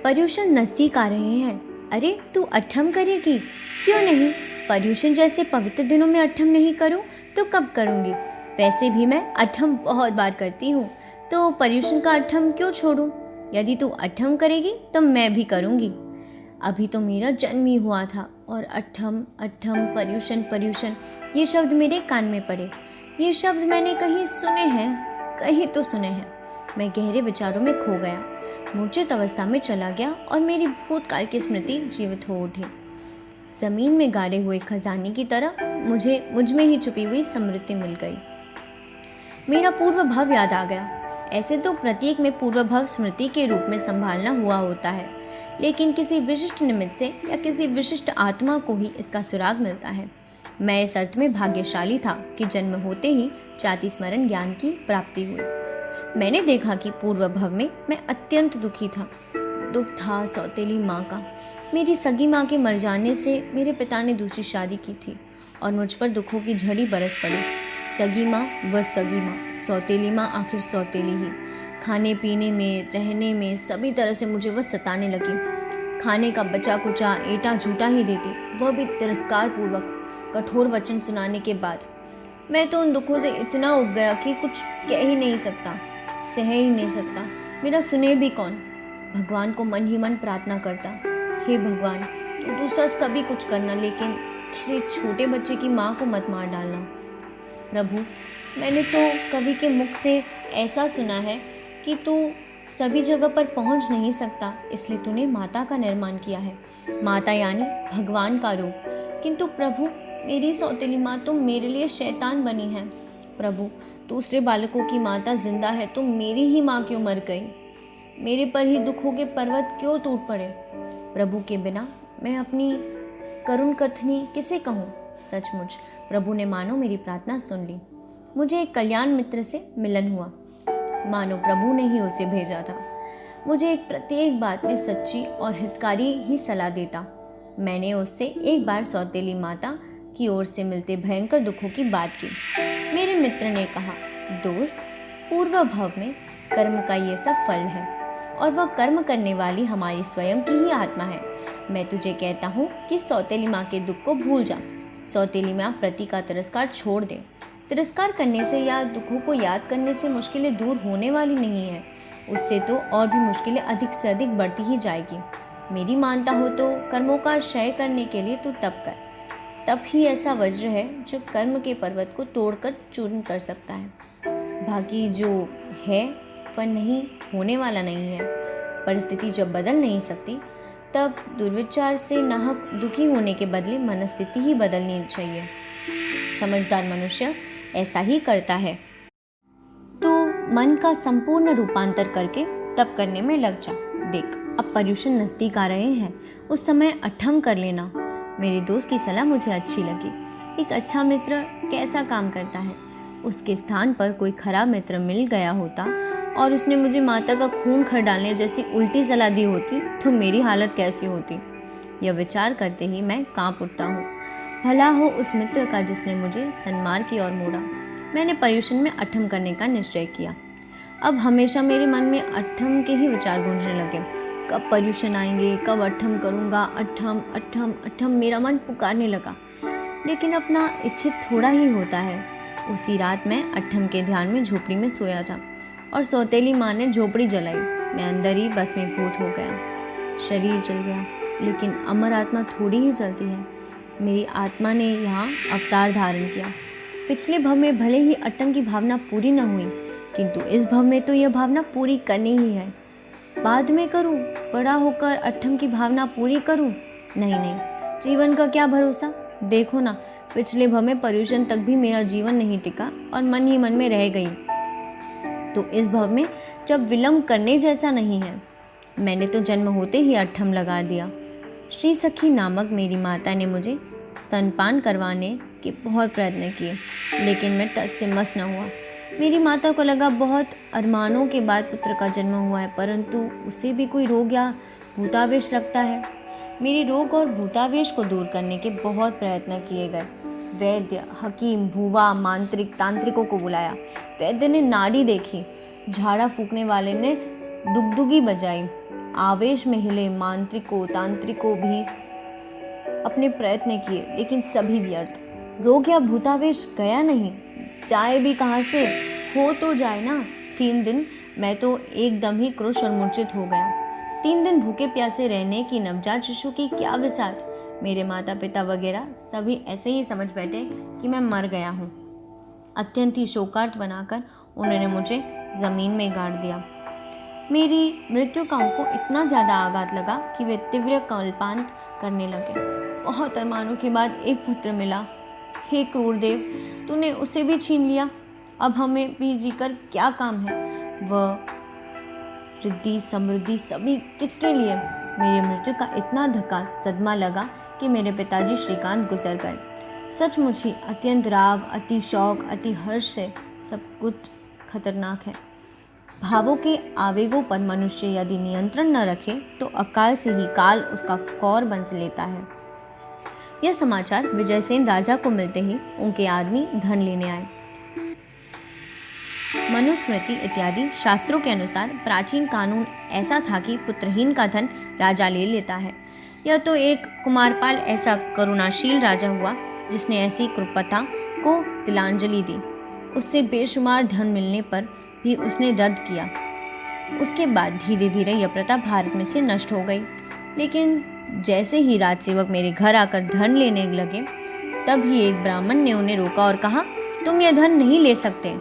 पर्युषण नज़दीक आ रहे हैं। अरे तू अट्ठम करेगी? क्यों नहीं, पर्युषण जैसे पवित्र दिनों में अट्ठम नहीं करूं तो कब करूंगी। वैसे भी मैं अट्ठम बहुत बार करती हूँ, तो पर्युषण का अट्ठम क्यों छोड़ूं। यदि तू अट्ठम करेगी तो मैं भी करूंगी। अभी तो मेरा जन्म ही हुआ था और अट्ठम अट्ठम पर्युषण पर्युषण ये शब्द मेरे कान में पड़े। ये शब्द मैंने कहीं सुने हैं, कहीं तो सुने हैं। मैं गहरे विचारों में खो गया, मूर्छित अवस्था में चला गया और मेरी भूतकाल की स्मृति जीवित हो उठी। जमीन में गाड़े हुए खजाने की तरह मुझ में ही छुपी हुई समृद्धि मिल गई। मेरा पूर्व भव याद आ गया। ऐसे तो प्रत्येक में पूर्व भव स्मृति के रूप में संभालना हुआ होता है, लेकिन किसी विशिष्ट निमित्त से या किसी विशिष्ट आत्मा को ही इसका सुराग मिलता है। मैं इस अर्थ में भाग्यशाली था कि जन्म होते ही जाति स्मरण ज्ञान की प्राप्ति हुई। मैंने देखा कि पूर्व भव में मैं अत्यंत दुखी था। दुख था सौतेली माँ का। मेरी सगी माँ के मर जाने से मेरे पिता ने दूसरी शादी की थी और मुझ पर दुखों की झड़ी बरस पड़ी। सगी माँ व सगी माँ, सौतेली माँ आखिर सौतेली ही। खाने पीने में, रहने में सभी तरह से मुझे वह सताने लगी। खाने का बचा कुचा एटा झूठा ही देती, वह भी तिरस्कार पूर्वक, कठोर वचन सुनाने के बाद। मैं तो उन दुखों से इतना उब गया कि कुछ कह ही नहीं सकता, सह ही नहीं सकता। मेरा सुने भी कौन। भगवान को मन ही मन प्रार्थना करता, हे भगवान तू दूसरा सभी कुछ करना, लेकिन किसी छोटे बच्चे की माँ को मत मार डालना। प्रभु, मैंने तो कवि के मुख से ऐसा सुना है कि तू सभी जगह पर पहुँच नहीं सकता, इसलिए तूने माता का निर्माण किया है। माता यानी भगवान का रूप। किंतु प्रभु, मेरी सौतेली माँ तो मेरे लिए शैतान बनी है। प्रभु, दूसरे बालकों की माता जिंदा है तो मेरी ही माँ क्यों मर गई। मेरे पर ही दुखों के पर्वत क्यों टूट पड़े। प्रभु के बिना मैं अपनी करुण कथनी किसे कहूँ। सचमुच प्रभु ने मानो मेरी प्रार्थना सुन ली। मुझे एक कल्याण मित्र से मिलन हुआ, मानो प्रभु ने ही उसे भेजा था। मुझे एक प्रत्येक बात में सच्ची और हितकारी ही सलाह देता। मैंने उससे एक बार सौतेली माता की ओर से मिलते भयंकर दुखों की बात की। मेरे मित्र ने कहा, दोस्त, पूर्व भव में कर्म का ये सब फल है और वह कर्म करने वाली हमारी स्वयं की ही आत्मा है। मैं तुझे कहता हूँ कि सौतेली माँ के दुख को भूल जा। सौतेली माँ प्रति का तिरस्कार छोड़ दे। तिरस्कार करने से या दुखों को याद करने से मुश्किलें दूर होने वाली नहीं है, उससे तो और भी मुश्किलें अधिक से अधिक बढ़ती ही जाएगी। मेरी मानता हो तो कर्मों का क्षय करने के लिए तू तप कर। तप ही ऐसा वज्र है जो कर्म के पर्वत को तोड़कर चूर्ण कर सकता है। बाकी जो है वह नहीं होने वाला नहीं है। परिस्थिति जब बदल नहीं सकती, तब दुर्विचार से नाहक दुखी होने के बदले मनस्थिति ही बदलनी चाहिए। समझदार मनुष्य ऐसा ही करता है। तो मन का संपूर्ण रूपांतर करके तप करने में लग जा। देख, अब पर्युषण नजदीक आ रहे हैं, उस समय अट्ठम कर लेना। मेरे दोस्त की सलाह मुझे अच्छी लगी। एक अच्छा मित्र कैसा काम करता है। उसके स्थान पर कोई खराब मित्र मिल गया होता और उसने मुझे माता का खून खरडालने जैसी उल्टी सलाह दी होती तो मेरी हालत कैसी होती। यह विचार करते ही मैं कांप उठता हूँ। भला हो उस मित्र का जिसने मुझे सन्मार्ग की ओर मोड़ा। मैंने पर्युषण में अट्ठम करने का निश्चय किया। अब हमेशा मेरे मन में अट्ठम के ही विचार गूंजने लगे। कब पर्युषण आएंगे, कब अट्ठम करूँगा। अट्ठम अट्ठम अट्ठम मेरा मन पुकारने लगा, लेकिन अपना इच्छित थोड़ा ही होता है। उसी रात मैं अट्ठम के ध्यान में झोपड़ी में सोया था और सौतेली माँ ने झोपड़ी जलाई। मैं अंदर ही बस में भूत हो गया। शरीर जल गया, लेकिन अमर आत्मा थोड़ी ही जलती है। मेरी आत्मा ने यहाँ अवतार धारण किया। पिछले भव में भले ही अट्ठम की भावना पूरी न हुई, किंतु इस भव में तो यह भावना पूरी करनी ही है। बाद में करूं, बड़ा होकर अट्ठम की भावना पूरी करूं? नहीं नहीं, जीवन का क्या भरोसा। देखो ना, पिछले भव में पर्युषण तक भी मेरा जीवन नहीं टिका और मन ही मन में रह गई। तो इस भव में जब विलंब करने जैसा नहीं है, मैंने तो जन्म होते ही अट्ठम लगा दिया। श्री सखी नामक मेरी माता ने मुझे स्तनपान करवाने के बहुत प्रयत्न किए, लेकिन मैं टस से मस न हुआ। मेरी माता को लगा बहुत अरमानों के बाद पुत्र का जन्म हुआ है, परंतु उसे भी कोई रोग या भूतावेश लगता है। मेरे रोग और भूतावेश को दूर करने के बहुत प्रयत्न किए गए। वैद्य, हकीम, भूवा, मांत्रिक, तांत्रिकों को बुलाया। वैद्य ने नाड़ी देखी, झाड़ा फूकने वाले ने दुगदुगी बजाई, आवेश में हिले मांत्रिकों तांत्रिकों भी अपने प्रयत्न किए, लेकिन सभी व्यर्थ। रोग या भूतावेश गया नहीं, जाए भी कहाँ से, हो तो जाए ना। 3 दिन मैं तो एकदम ही क्रुश और मूर्छित हो गया। 3 दिन भूखे प्यासे रहने की नवजात शिशु की क्या विसात। मेरे माता पिता वगैरह सभी ऐसे ही समझ बैठे कि मैं मर गया हूँ। अत्यंत ही शोकार्त बनाकर उन्होंने मुझे ज़मीन में गाड़ दिया। मेरी मृत्यु का उनको इतना ज़्यादा आघात लगा कि वे तीव्र कल्पांत करने लगे। बहुत अरमानों के बाद एक पुत्र मिला। हे क्रूर देव, तूने उसे भी छीन लिया। अब हमें भी जीकर क्या काम है। वह रिद्धि समृद्धि सभी किसके लिए। मेरी मृत्यु का इतना धक्का सदमा लगा कि मेरे पिताजी श्रीकांत गुजर गए। सचमुच ही अत्यंत राग, अति शौक, अति हर्ष से सब कुछ खतरनाक है। भावों के आवेगों पर मनुष्य यदि नियंत्रण न रखे तो अकाल से ही काल उसका कौर बन लेता है। यह समाचार विजयसेन राजा को मिलते ही उनके आदमी धन लेने आए। मनुस्मृति इत्यादि शास्त्रों के अनुसार प्राचीन कानून ऐसा था कि पुत्रहीन का धन राजा ले लेता है। यह तो एक कुमारपाल ऐसा करुणाशील राजा हुआ जिसने ऐसी कृपता को तिलांजलि दी। उससे बेशुमार धन मिलने पर भी उसने रद्द किया। उसके बाद धीरे धीरे यह प्रथा भारत में से नष्ट हो गई। लेकिन जैसे ही राजसेवक मेरे घर आकर धन लेने लगे, तब ही एक ब्राह्मण ने उन्हें रोका और कहा, तुम यह धन नहीं ले सकते।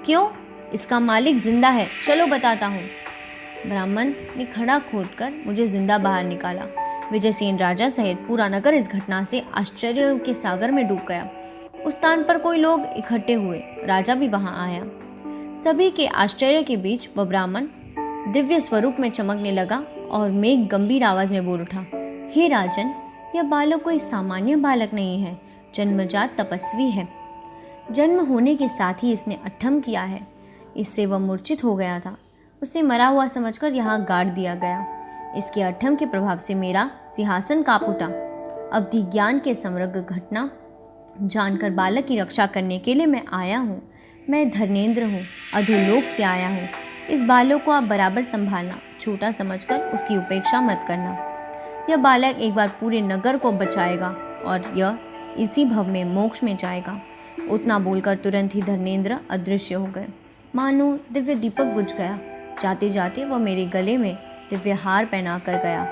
क्यों? इसका मालिक जिंदा है, चलो बताता हूँ। ब्राह्मण ने खड़ा खोदकर मुझे जिंदा बाहर निकाला। विजयसेन राजा सहित पूरा नगर इस घटना से आश्चर्य के सागर में डूब गया। उस स्थान पर कोई लोग इकट्ठे हुए, राजा भी वहां आया। सभी के आश्चर्य के बीच वह ब्राह्मण दिव्य स्वरूप में चमकने लगा और मेघ गंभीर आवाज में बोल उठा, हे राजन, यह बालक कोई सामान्य बालक नहीं है, जन्मजात तपस्वी है। जन्म होने के साथ ही इसने अट्ठम किया है। इससे वह मूर्छित हो गया था। उसे मरा हुआ समझकर यहाँ गाड़ दिया गया। इसके अट्ठम के प्रभाव से मेरा सिंहासन कांप उठा। अवधि ज्ञान के समग्र घटना जानकर बालक की रक्षा करने के लिए मैं आया हूँ। मैं धर्मेंद्र हूँ, अधोलोक से आया हूँ। इस बालक को आप बराबर संभालना, छोटा समझकर उसकी उपेक्षा मत करना। यह बालक एक बार पूरे नगर को बचाएगा और यह इसी भव में मोक्ष में जाएगा। उतना बोलकर तुरंत ही धर्मेंद्र अदृश्य हो गए, मानो दिव्य दीपक बुझ गया। जाते जाते वह मेरे गले में दिव्य हार पहना कर गया।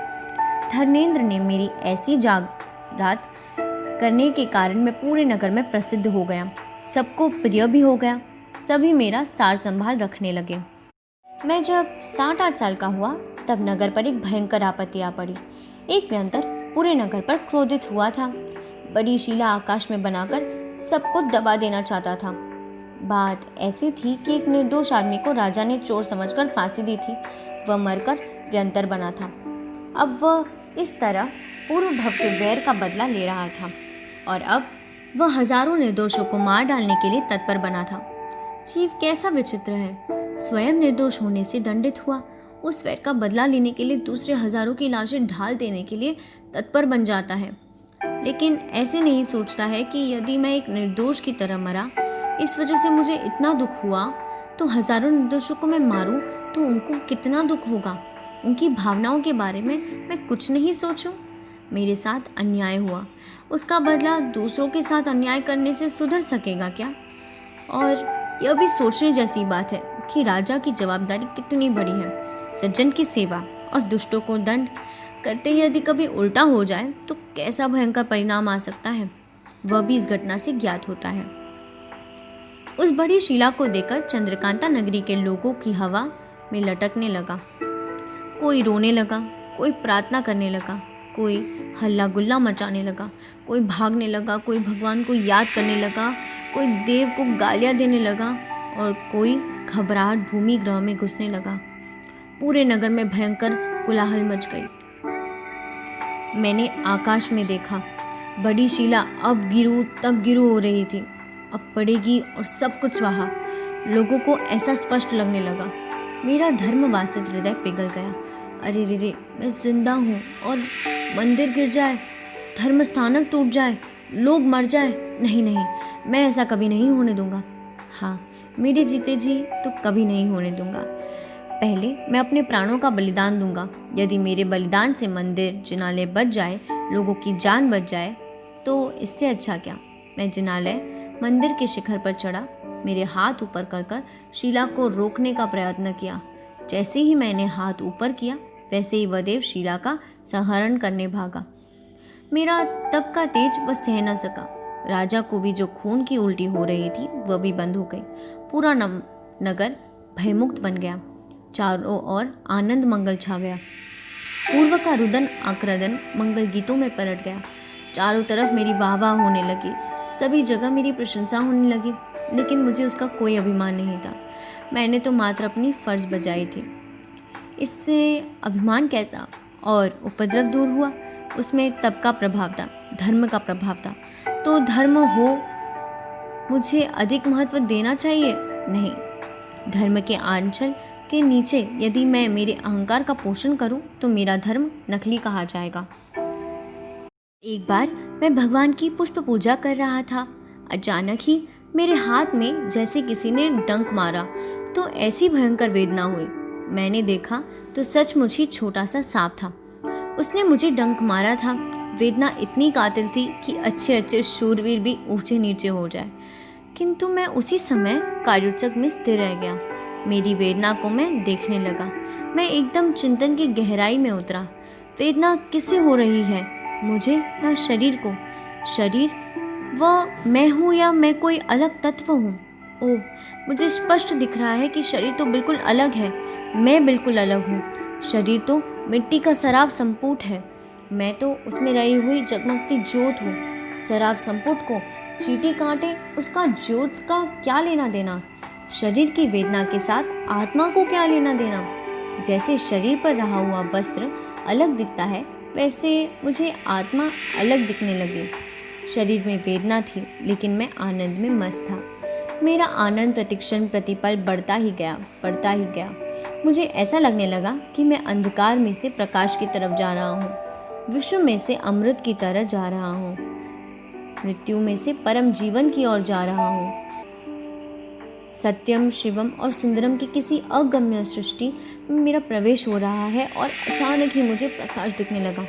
धर्मेंद्र ने मेरी ऐसी जागरात करने के कारण मैं पूरे नगर में प्रसिद्ध हो गया, सबको प्रिय भी हो गया। सभी मेरा सार संभाल रखने लगे। मैं जब 7-8 साल का हुआ तब नगर पर एक भयंकर आपत्ति आ पड़ी। एक व्यंतर पूरे नगर पर क्रोधित हुआ था। बड़ी शिला आकाश में बनाकर सबको दबा देना चाहता था। बात ऐसी थी कि एक निर्दोष आदमी को राजा ने चोर समझकर फांसी दी थी। वह मरकर व्यंतर बना था। अब वह इस तरह पूर्व भव के वैर का बदला ले रहा था और अब वह हजारों निर्दोषों को मार डालने के लिए तत्पर बना था। जीव कैसा विचित्र है, स्वयं निर्दोष होने से दंडित हुआ, उस वैर का बदला लेने के लिए दूसरे हजारों की लाशें ढाल देने के लिए तत्पर बन जाता है। लेकिन ऐसे नहीं सोचता है कि यदि मैं एक निर्दोष की तरह मरा, इस वजह से मुझे इतना दुख हुआ, तो हजारों निर्दोषों को मैं मारूं तो उनको कितना दुख होगा। उनकी भावनाओं के बारे में मैं कुछ नहीं सोचूं। मेरे साथ अन्याय हुआ, उसका बदला दूसरों के साथ अन्याय करने से सुधर सकेगा क्या? और यह भी सोचने जैसी बात है कि राजा की जवाबदारी कितनी बड़ी है। सज्जन की सेवा और दुष्टों को दंड करते यदि कभी उल्टा हो जाए तो कैसा भयंकर परिणाम आ सकता है, वह भी इस घटना से ज्ञात होता है। उस बड़ी शिला को देखकर चंद्रकांता नगरी के लोगों की हवा में लटकने लगा। कोई रोने लगा, कोई प्रार्थना करने लगा, कोई हल्ला गुल्ला मचाने लगा, कोई भागने लगा, कोई भगवान को याद करने लगा, कोई देव को गालियां देने लगा और कोई घबराहट भूमि ग्रह में घुसने लगा। पूरे नगर में भयंकर कोलाहल मच गई। मैंने आकाश में देखा, बड़ी शिला अब गिरू तब गिरू हो रही थी, अब पड़ेगी और सब कुछ स्वाहा। लोगों को ऐसा स्पष्ट लगने लगा। मेरा धर्मवासित हृदय पिघल गया। अरे रे रे, मैं जिंदा हूँ और मंदिर गिर जाए, धर्म स्थानक टूट जाए, लोग मर जाए, नहीं नहीं, मैं ऐसा कभी नहीं होने दूंगा। हाँ, मेरे जीते जी तो कभी नहीं होने दूंगा। पहले मैं अपने प्राणों का बलिदान दूंगा। यदि मेरे बलिदान से मंदिर जिनालय बच जाए, लोगों की जान बच जाए, तो इससे अच्छा क्या। मैं जिनालय मंदिर के शिखर पर चढ़ा, मेरे हाथ ऊपर कर कर शीला को रोकने का प्रयत्न किया। जैसे ही मैंने हाथ ऊपर किया, वैसे ही वह देव शीला का संहरण करने भागा। मेरा तप का तेज वह सह न सका। राजा को भी जो खून की उल्टी हो रही थी वह भी बंद हो गई। पूरा नगर भयमुक्त बन गया। चारों ओर आनंद मंगल छा गया। पूर्व का रुदन आक्रदन मंगल गीतों में पलट गया। चारों तरफ मेरी वाहवाह होने लगी, सभी जगह मेरी प्रशंसा होने लगी, लेकिन मुझे उसका कोई अभिमान नहीं था। मैंने तो मात्र अपनी फर्ज बजाई थी। इससे अभिमान कैसा और उपद्रव दूर हुआ। उसमें तप का प्रभाव था, धर्म का प्रभाव था। तो धर्म हो मुझे अधिक महत्व देना चाहिए? नहीं। धर्म के आंचल के नीचे यदि मैं मेरे अहंकार का पोषण करूं, तो मेरा धर्म नकली कहा जाएगा। एक बार मैं भगवान की पुष्प पूजा कर रहा था। अचानक ही मेरे हाथ में जैसे किसी ने डंक मारा, तो ऐसी भयंकर वेदना हुई। मैंने देखा तो सचमुच ही छोटा सा सांप था। उसने मुझे डंक मारा था। वेदना इतनी कातिल थी कि अच्छे अच्छे शूरवीर भी ऊंचे नीचे हो जाए। किंतु मैं उसी समय कार्योत्सक में स्थिर रह गया। मेरी वेदना को मैं देखने लगा। मैं एकदम चिंतन की गहराई में उतरा। वेदना किससे हो रही है, मुझे या शरीर को? शरीर वह मैं हूँ या मैं कोई अलग तत्व हूँ? ओह, मुझे स्पष्ट दिख रहा है कि शरीर तो बिल्कुल अलग है, मैं बिल्कुल अलग हूँ। शरीर तो मिट्टी का सराफ संपुट है, मैं तो उसमें रही हुई जगमगती ज्योत हूँ। सराफ संपुट को चींटी काटे, उसका ज्योत का क्या लेना देना? शरीर की वेदना के साथ आत्मा को क्या लेना देना? जैसे शरीर पर रहा हुआ वस्त्र अलग दिखता है, वैसे मुझे आत्मा अलग दिखने लगी। शरीर में वेदना थी, लेकिन मैं आनंद में मस्त था। मेरा आनंद प्रतिक्षण प्रतिपल बढ़ता ही गया। मुझे ऐसा लगने लगा कि मैं अंधकार में से प्रकाश की तरफ जा रहा हूँ, विश्व में से अमृत की तरह जा रहा हूँ, मृत्यु में से परम जीवन की ओर जा रहा हूँ। सत्यम, शिवम और सुंदरम की किसी अगम्य सृष्टि में मेरा प्रवेश हो रहा है और अचानक ही मुझे प्रकाश दिखने लगा।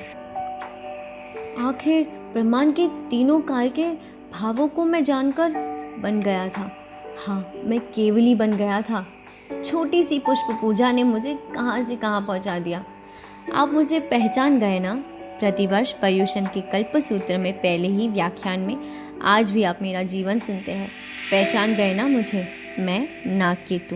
आखिर ब्रह्मांड के तीनों काल के भावों को मैं जानकर बन गया था। हाँ, मैं केवली बन गया था। छोटी सी पुष्प पूजा ने मुझे कहाँ से कहाँ पहुँचा दिया। आप मुझे पहचान गए ना? प्रतिवर्ष पर्युषण के कल्पसूत्र में पहले ही व्याख्यान में आज भी आप मेरा जीवन सुनते हैं। पहचान गए ना मुझे? मैं नागकेतु।